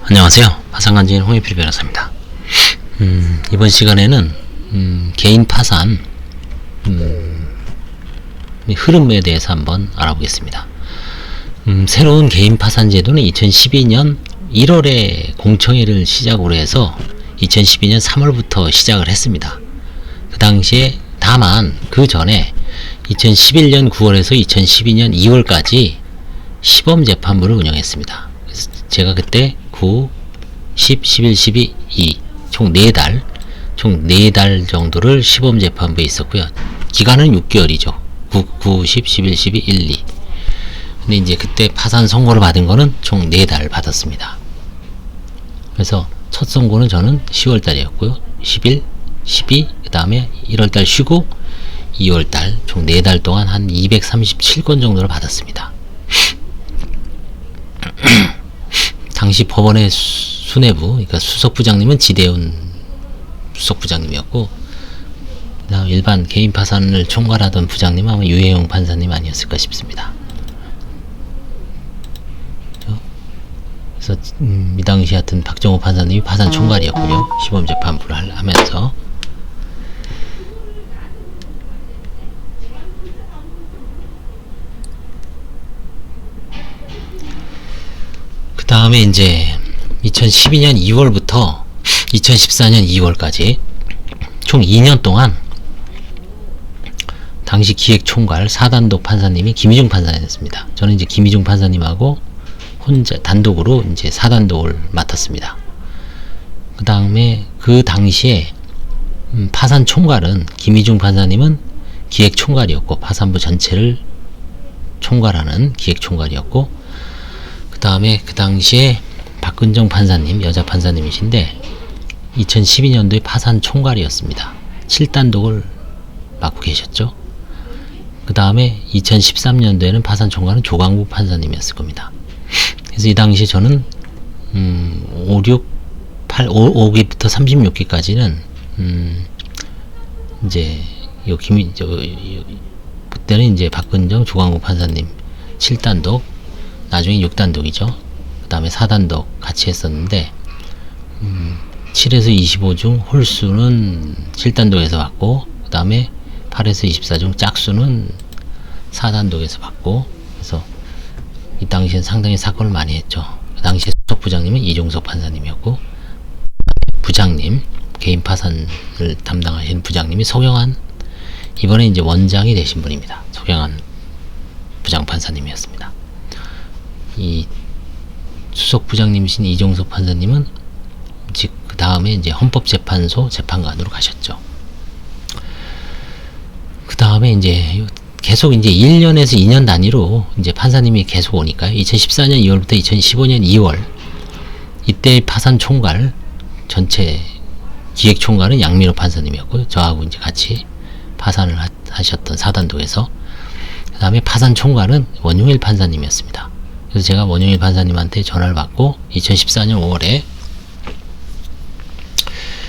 안녕하세요. 파산관제인 홍익필 변호사입니다. 이번 시간에는 개인 파산 흐름에 대해서 한번 알아보겠습니다. 새로운 개인 파산 제도는 2012년 1월에 공청회를 시작으로 해서 2012년 3월부터 시작을 했습니다. 그 당시에 다만 그 전에 2011년 9월에서 2012년 2월까지 시범재판부를 운영했습니다. 그래서 제가 그때 9, 10, 11, 12, 2 총 4달 정도를 시범재판부에 있었고요. 기간은 6개월이죠. 9, 10, 11, 12, 1, 2. 근데 이제 그때 파산 선고를 받은 거는 총 4달 받았습니다. 그래서 첫 선고는 저는 10월달이었고요. 11, 12, 그 다음에 1월달 쉬고 2월달 총 4달 동안 한 237건 정도를 받았습니다. 당시 법원의 수뇌부, 그러니까 수석부장님은 지대훈 수석부장님이었고, 그다음 일반 개인 파산을 총괄하던 부장님은 아마 유해용 판사님 아니었을까 싶습니다. 그래서 이 당시 하여튼 박정호 판사님이 파산 총괄이었고요. 시범재판부를 하면서. 그 다음에 이제 2012년 2월부터 2014년 2월까지 총 2년 동안 당시 기획총괄 4단독 판사님이 김희중 판사였습니다. 저는 이제 김희중 판사님하고 혼자 단독으로 이제 4단독을 맡았습니다. 그 다음에 그 당시에 파산 총괄은 김희중 판사님은 기획총괄이었고, 파산부 전체를 총괄하는 기획총괄이었고, 그 다음에 그 당시에 박근정 판사님, 여자 판사님이신데 2012년도에 파산 총괄이었습니다. 7단독을 맡고 계셨죠. 그 다음에 2013년도에는 파산 총괄은 조광국 판사님이었을 겁니다. 그래서 이 당시 저는 5기부터 36기까지는 이제 그때는 이제 박근정, 조광국 판사님 7단독, 나중에 6단독이죠. 그 다음에 4단독 같이 했었는데 7에서 25 중 홀수는 7단독에서 받고, 그 다음에 8에서 24 중 짝수는 4단독에서 받고, 그래서 이 당시엔 상당히 사건을 많이 했죠. 그 당시에 수석부장님은 이종석 판사님이었고, 부장님, 개인 파산을 담당하신 부장님이 서경환, 이번에 이제 원장이 되신 분입니다. 서경환 부장판사님이었습니다. 이 수석부장님이신 이종석 판사님은 그 다음에 이제 헌법재판소 재판관으로 가셨죠. 그 다음에 이제 계속 이제 1년에서 2년 단위로 이제 판사님이 계속 오니까요. 2014년 2월부터 2015년 2월, 이때 파산 총괄 전체 기획 총괄은 양민호 판사님이었고요. 저하고 이제 같이 파산을 하셨던 4단독에서, 그 다음에 파산 총괄은 원용일 판사님이었습니다. 그래서 제가 원용일 판사님한테 전화를 받고 2014년 5월에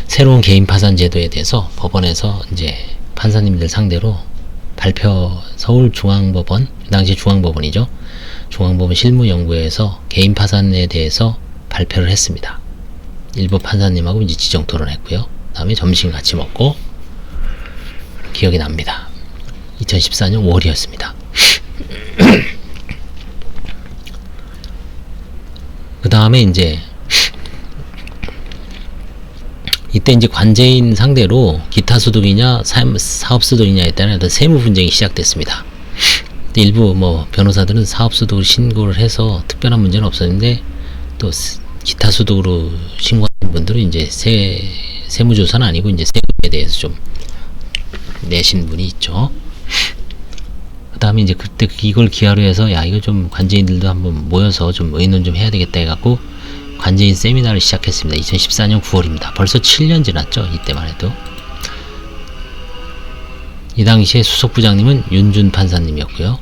새로운 개인 파산 제도에 대해서 법원에서 이제 판사님들 상대로 서울중앙법원, 그 당시 중앙법원이죠. 중앙법원 실무연구회에서 개인 파산에 대해서 발표를 했습니다. 일부 판사님하고 이제 지정 토론했고요. 그 다음에 점심 같이 먹고, 기억이 납니다. 2014년 5월이었습니다. 그 다음에 이제 이때 이제 관제인 상대로 기타 소득이냐 사업 소득이냐에 따른 어떤 세무 분쟁이 시작됐습니다. 일부 변호사들은 사업 소득을 신고를 해서 특별한 문제는 없었는데, 또 기타 소득으로 신고한 분들은 이제 세무조사는 아니고 이제 세금에 대해서 좀 내신 분이 있죠. 그 다음에 이제 그때 이걸 기하로 해서 이거 좀 관제인들도 한번 모여서 좀 의논 좀 해야 되겠다 해갖고 관제인 세미나를 시작했습니다. 2014년 9월입니다. 벌써 7년 지났죠. 이때만 해도. 이 당시에 수석부장님은 윤준 판사님이었고요.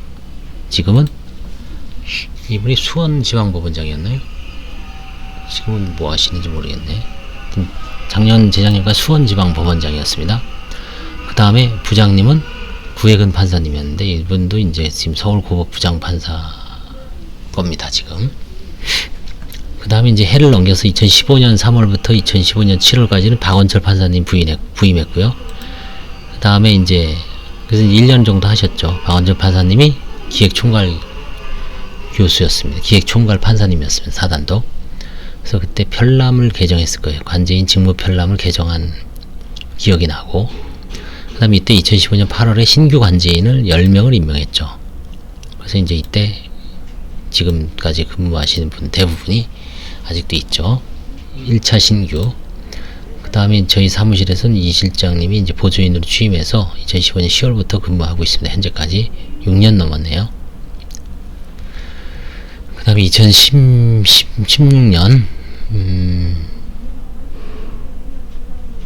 지금은 이분이 수원지방법원장이었나요? 지금은 뭐 하시는지 모르겠네. 작년 재작년까지 수원지방법원장이었습니다. 그 다음에 부장님은 구혜근 판사님이었는데, 이분도 이제 지금 서울고법 부장판사 겁니다, 지금. 그 다음에 이제 해를 넘겨서 2015년 3월부터 2015년 7월까지는 박원철 판사님 부임했고요. 그 다음에 이제 그래서 1년 정도 하셨죠. 박원철 판사님이 기획총괄 교수였습니다. 기획총괄 판사님이었습니다. 사단도. 그래서 그때 편람을 개정했을 거예요. 관제인 직무 편람을 개정한 기억이 나고, 그 다음에 이때 2015년 8월에 신규 관제인을 10명을 임명했죠. 그래서 이제 이때 지금까지 근무하시는 분 대부분이 아직도 있죠. 1차 신규. 그 다음에 저희 사무실에서는 이 실장님이 이제 보조인으로 취임해서 2015년 10월부터 근무하고 있습니다. 현재까지 6년 넘었네요. 그 다음에 2016년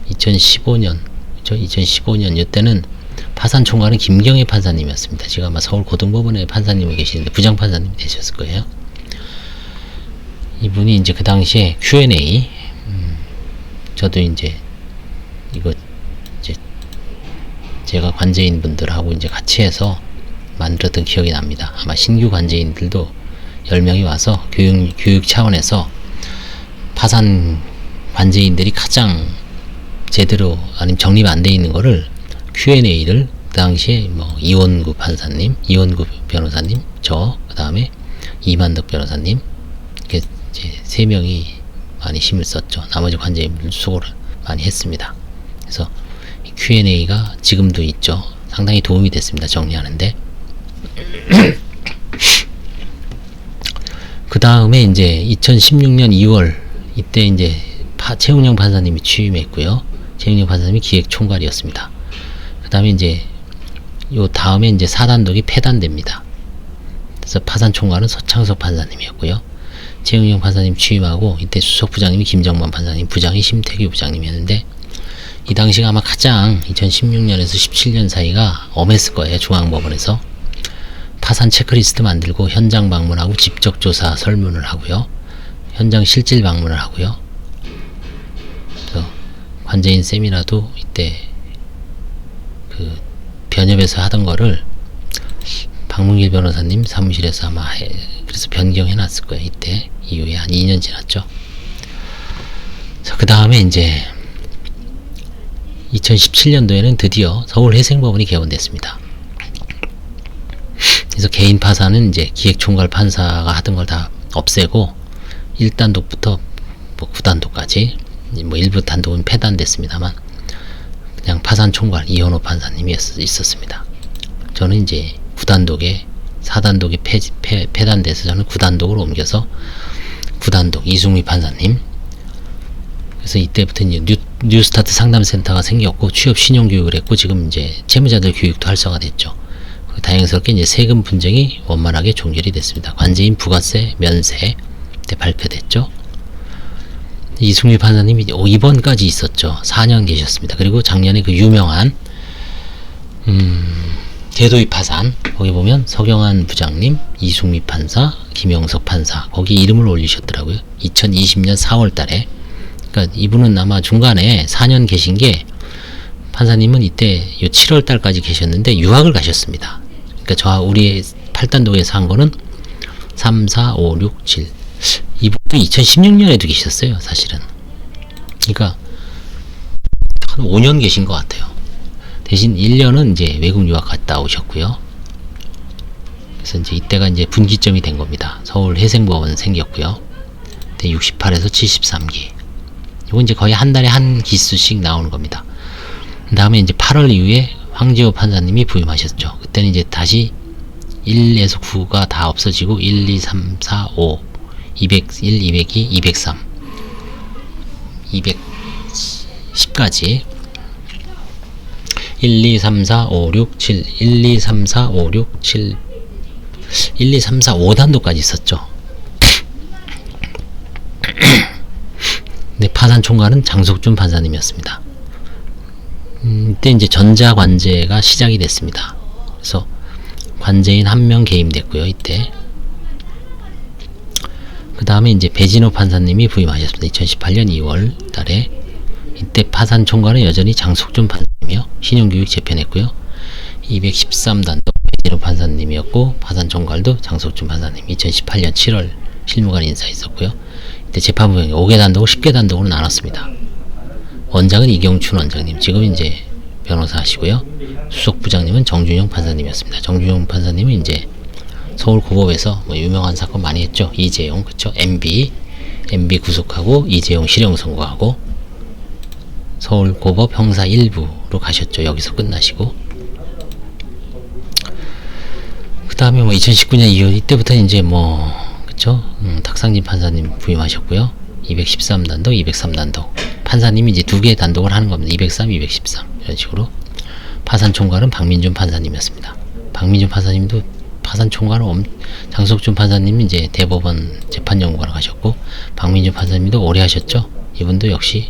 2015년 그렇죠? 2015년 이때는 파산 총괄은 김경애 판사님이었습니다. 지금 아마 서울고등법원에 판사님이 계시는데 부장판사님이 되셨을 거예요. 이분이 이제 그 당시에 Q&A, 저도 이제 이거 이제 제가 관제인 분들하고 이제 같이 해서 만들었던 기억이 납니다. 아마 신규 관제인들도 10명이 와서 교육 차원에서 파산 관제인들이 가장 제대로 아니면 정립 안 돼 있는 거를 Q&A를 그 당시에 뭐 이원구 판사님, 이원구 변호사님, 저, 그 다음에 이만덕 변호사님, 이렇게 이제 3명이 많이 힘을 썼죠. 나머지 관제인들 수고를 많이 했습니다. 그래서 Q&A가 지금도 있죠. 상당히 도움이 됐습니다. 정리하는데. 그 다음에 이제 2016년 2월 이때 이제 최웅영 판사님이 취임했고요. 최웅영 판사님이 기획총괄이었습니다. 그 다음에 이제 요 다음에 이제 사단독이 폐단됩니다. 그래서 파산총괄은 서창석 판사님이었고요. 최웅영 판사님 취임하고 이때 수석부장님이 김정만 판사님, 부장이 심태규 부장님이었는데, 이 당시가 아마 가장 2016년에서 17년 사이가 엄했을 거예요. 중앙법원에서 파산 체크리스트 만들고 현장 방문하고 직접조사 설문을 하고요. 현장 실질 방문을 하고요. 그래서 관제인 세미나도 이때 그 변협에서 하던 거를 박문길 변호사님 사무실에서 아마 그래서 변경해 놨을 거예요. 이때 이후에 한 2년 지났죠. 그 다음에 이제 2017년도에는 드디어 서울회생법원이 개원됐습니다. 그래서 개인 파산은 이제 기획총괄 판사가 하던 걸 다 없애고 1단독부터 뭐 9단독까지 뭐 일부 단독은 폐단됐습니다만 그냥 파산 총괄 이현호 판사님이 있었습니다. 저는 이제 9단독에 4단독이 폐단돼서 저는 9단독으로 옮겨서 9단독 이승미 판사님. 그래서 이때부터 이제 뉴스타트 상담센터가 생겼고 취업 신용교육을 했고 지금 이제 채무자들 교육도 활성화됐죠. 다행스럽게 이제 세금 분쟁이 원만하게 종결이 됐습니다. 관제인 부가세 면세 때 발표됐죠. 이승미 판사님이 2번까지 있었죠. 4년 계셨습니다. 그리고 작년에 그 유명한 대도입 파산 거기 보면 서경환 부장님, 이승미 판사, 김영석 판사 거기 이름을 올리셨더라고요. 2020년 4월 달에. 그러니까 이분은 아마 중간에 4년 계신 게 판사님은 이때 요 7월 달까지 계셨는데 유학을 가셨습니다. 그러니까 우리 8단독에서 한 거는 3, 4, 5, 6, 7 이분도 2016년에도 계셨어요. 사실은. 그러니까 한 5년 계신 것 같아요. 대신 1년은 이제 외국 유학 갔다 오셨고요. 그래서 이제 이때가 이제 분기점이 된 겁니다. 서울 회생법원 생겼고요. 68에서 73기. 이건 이제 거의 한 달에 한 기수씩 나오는 겁니다. 그 다음에 이제 8월 이후에 황지호 판사님이 부임하셨죠. 그때는 이제 다시 1에서 9가 다 없어지고 1, 2, 3, 4, 5, 201, 202, 203, 210까지 1, 2, 3, 4, 5, 6, 7, 1, 2, 3, 4, 5, 6, 7, 1, 2, 3, 4, 5단도까지 있었죠. 근데 파산 총괄은 장석준 판사님이었습니다. 이때 이제 전자관제가 시작이 됐습니다. 그래서 관제인 1명 개임됐고요. 이때 그 다음에 이제 배진호 판사님이 부임하셨습니다. 2018년 2월 달에. 이때 파산 총괄은 여전히 장석준 판사님이요. 신용교육 재편했고요. 213단도 배진호 판사님이었고 파산 총괄도 장석준 판사님. 2018년 7월 실무관 인사 있었고요. 이때 재판부 5개 단독을 10개 단독으로 나눴습니다. 원장은 이경춘 원장님, 지금 이제 변호사 하시고요. 수석 부장님은 정준영 판사님이었습니다. 정준영 판사님은 이제 서울고법에서 뭐 유명한 사건 많이 했죠. 이재용, 그쵸? MB 구속하고 이재용 실형 선고하고 서울고법 형사 1부로 가셨죠. 여기서 끝나시고 그 다음에 뭐 2019년 2월 이때부터 이제 뭐 그쵸? 탁상진 판사님 부임하셨고요. 213단독, 203단독 판사님이 이제 2개 단독을 하는 겁니다. 203, 213 이런 식으로. 파산 총괄은 박민준 판사님이었습니다. 박민준 판사님도 파산 총괄은 장석준 판사님이 이제 대법원 재판연구관을 가셨고 박민준 판사님도 오래 하셨죠. 이분도 역시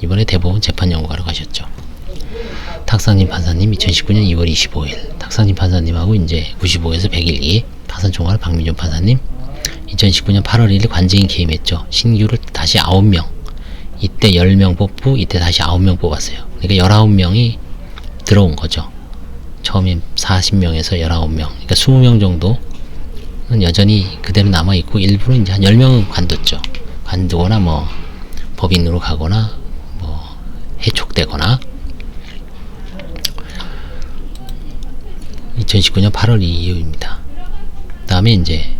이번에 대법원 재판연구관을 가셨죠. 탁상진 판사님 2019년 2월 25일 탁상진 판사님하고 이제 95에서 101기 파산 총괄 박민준 판사님 2019년 8월 1일 관제인 개임했죠. 신규를 다시 9명 이때 10명 뽑고 이때 다시 9명 뽑았어요. 그러니까 19명이 들어온 거죠. 처음에 40명에서 19명 그러니까 20명 정도는 여전히 그대로 남아있고 일부는 이제 한 10명은 관뒀죠. 관두거나 뭐 법인으로 가거나 뭐 해촉되거나 2019년 8월 이후입니다. 그 다음에 이제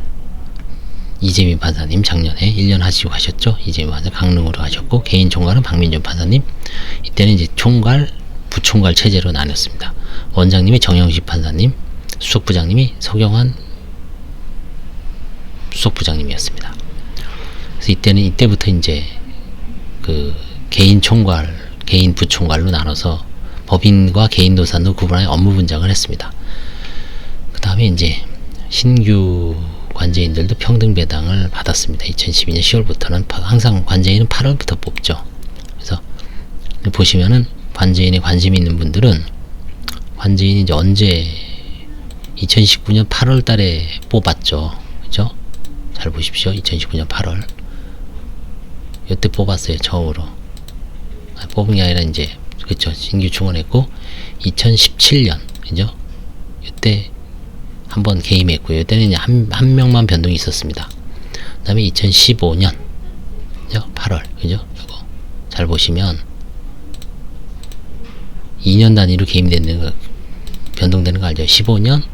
이재민 판사님 작년에 1년 하시고 가셨죠. 이재민 판사 강릉으로 가셨고 개인 총괄은 박민준 판사님 이때는 이제 총괄 부총괄 체제로 나눴습니다. 원장님이 정영식 판사님 수석부장님이 서경환 수석부장님이었습니다. 그래서 이때부터 이제 그 개인 총괄 개인 부총괄로 나눠서 법인과 개인 노산도 구분하여 업무 분장을 했습니다. 그 다음에 이제 신규 관제인들도 평등 배당을 받았습니다. 2012년 10월부터는 항상 관제인은 8월부터 뽑죠. 그래서 보시면은 관제인에 관심 있는 분들은 관제인이 이제 언제 2019년 8월 달에 뽑았죠. 그죠? 잘 보십시오. 2019년 8월 이때 뽑았어요. 처음으로. 뽑은 게 아니라 이제 그쵸. 신규 충원했고 2017년 그죠? 이때 한번 개임했고요. 이때는 이제 한 명만 변동이 있었습니다. 그 다음에 2015년 8월 그죠? 이거 잘 보시면 2년 단위로 개임되는 거 변동되는 거 알죠? 15년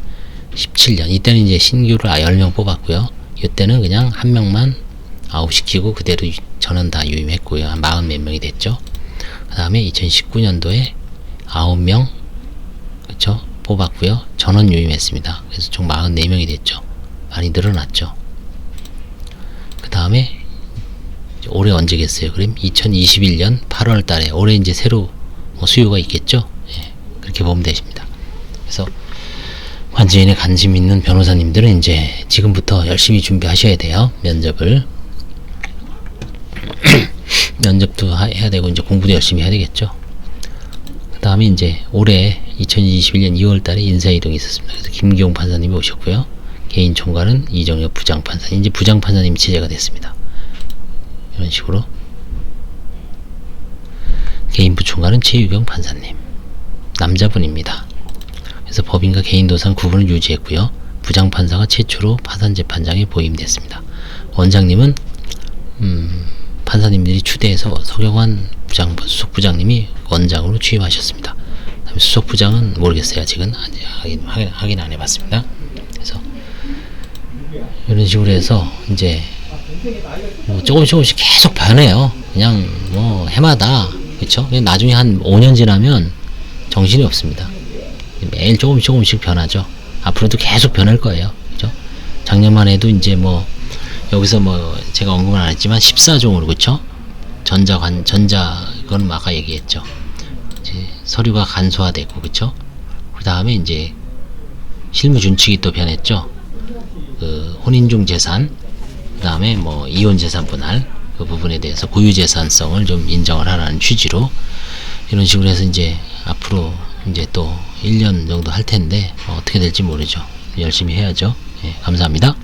17년 이때는 이제 신규를 10명 뽑았고요. 이때는 그냥 한 명만 아웃시키고 그대로 전원 다 유임했고요. 한 40 몇 명이 됐죠. 그 다음에 2019년도에 9명 그쵸? 뽑았고요. 전원 유임했습니다. 그래서 총 44명이 됐죠. 많이 늘어났죠. 그 다음에 올해 언제겠어요? 그럼 2021년 8월 달에 올해 이제 새로 수요가 있겠죠. 예, 그렇게 보면 되십니다. 그래서 관제인에 관심 있는 변호사님들은 이제 지금부터 열심히 준비하셔야 돼요. 면접을 면접도 해야 되고 이제 공부도 열심히 해야 되겠죠. 그 다음에 이제 올해 2021년 2월 달에 인사이동이 있었습니다. 그래서 김기용 판사님이 오셨고요. 개인 총괄은 이정엽 부장판사님, 이제 부장판사님 체제가 됐습니다. 이런 식으로. 개인 부총괄은 최유경 판사님. 남자분입니다. 그래서 법인과 개인 도산 구분을 유지했고요. 부장판사가 최초로 파산재판장에 보임됐습니다. 원장님은 판사님들이 추대해서 서경환 수석부장님이 원장으로 취임하셨습니다. 그다음에 수석부장은 모르겠어요. 아직은 확인 안 해봤습니다. 그래서 이런 식으로 해서 이제 뭐 조금씩 계속 변해요. 그냥 뭐 해마다 그렇죠. 나중에 한 5년 지나면 정신이 없습니다. 매일 조금씩 변하죠. 앞으로도 계속 변할 거예요. 그죠? 작년만 해도 이제 뭐 여기서 뭐 제가 언급은 안 했지만 14종으로 그쵸? 그건 아까 얘기했죠. 이제 서류가 간소화되고 그쵸? 그 다음에 이제 실무 준칙이 또 변했죠. 그 혼인중 재산, 그 다음에 뭐 이혼 재산 분할 그 부분에 대해서 고유 재산성을 좀 인정을 하라는 취지로 이런 식으로 해서 이제 앞으로 이제 또 1년 정도 할 텐데 어떻게 될지 모르죠. 열심히 해야죠. 예, 감사합니다.